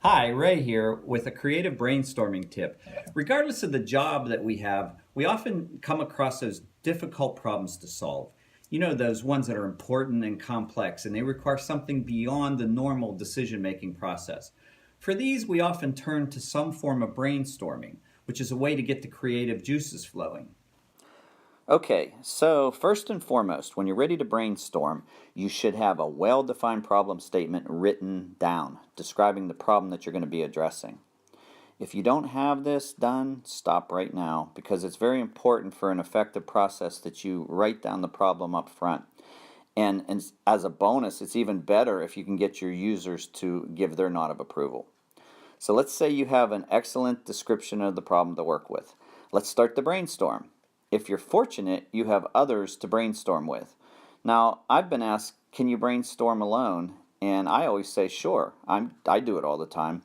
Hi, Ray here with a creative brainstorming tip. Regardless of the job that we have, we often come across those difficult problems to solve. You know, those ones that are important and complex, and they require something beyond the normal decision making process. For these, we often turn to some form of brainstorming, which is a way to get the creative juices flowing. Okay, so first and foremost, when you're ready to brainstorm, you should have a well defined problem statement written down describing the problem that you're going to be addressing. If you don't have this done, stop right now because it's very important for an effective process that you write down the problem up front. And as a bonus, it's even better if you can get your users to give their nod of approval. So let's say you have an excellent description of the problem to work with. Let's start the brainstorm. If you're fortunate, you have others to brainstorm with. Now, I've been asked, can you brainstorm alone? And I always say, sure, I do it all the time.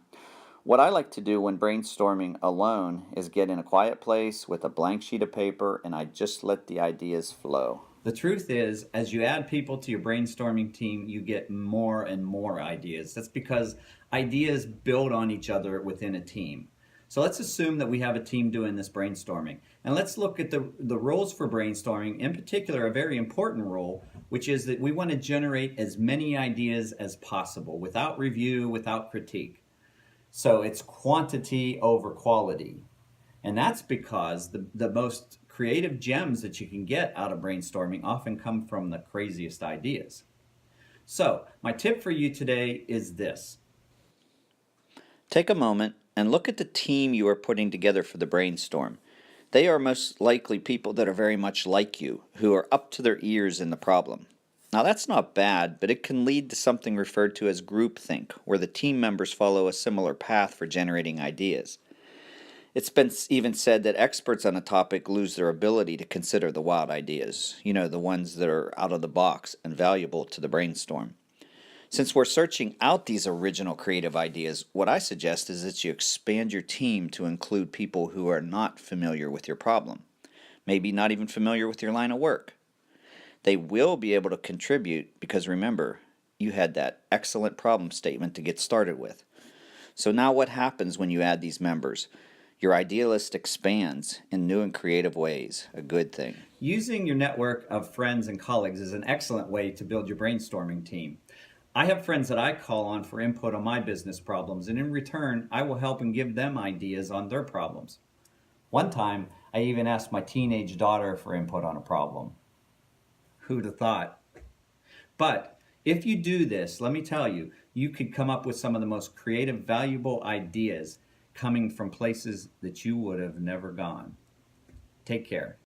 What I like to do when brainstorming alone is get in a quiet place with a blank sheet of paper and I just let the ideas flow. The truth is, as you add people to your brainstorming team, you get more and more ideas. That's because ideas build on each other within a team. So let's assume that we have a team doing this brainstorming. And let's look at the roles for brainstorming, in particular, a very important role, which is that we want to generate as many ideas as possible without review, without critique. So it's quantity over quality. And that's because the most creative gems that you can get out of brainstorming often come from the craziest ideas. So, my tip for you today is this. Take a moment and look at the team you are putting together for the brainstorm. They are most likely people that are very much like you, who are up to their ears in the problem. Now, that's not bad, but it can lead to something referred to as groupthink, where the team members follow a similar path for generating ideas. It's been even said that experts on a topic lose their ability to consider the wild ideas, the ones that are out of the box and valuable to the brainstorm. Since we're searching out these original creative ideas, what I suggest is that you expand your team to include people who are not familiar with your problem, maybe not even familiar with your line of work. They will be able to contribute because remember, you had that excellent problem statement to get started with. So now what happens when you add these members? Your idea list expands in new and creative ways, a good thing. Using your network of friends and colleagues is an excellent way to build your brainstorming team. I have friends that I call on for input on my business problems, and in return, I will help and give them ideas on their problems. One time, I even asked my teenage daughter for input on a problem. Who'd have thought? But if you do this, let me tell you, you could come up with some of the most creative, valuable ideas coming from places that you would have never gone. Take care.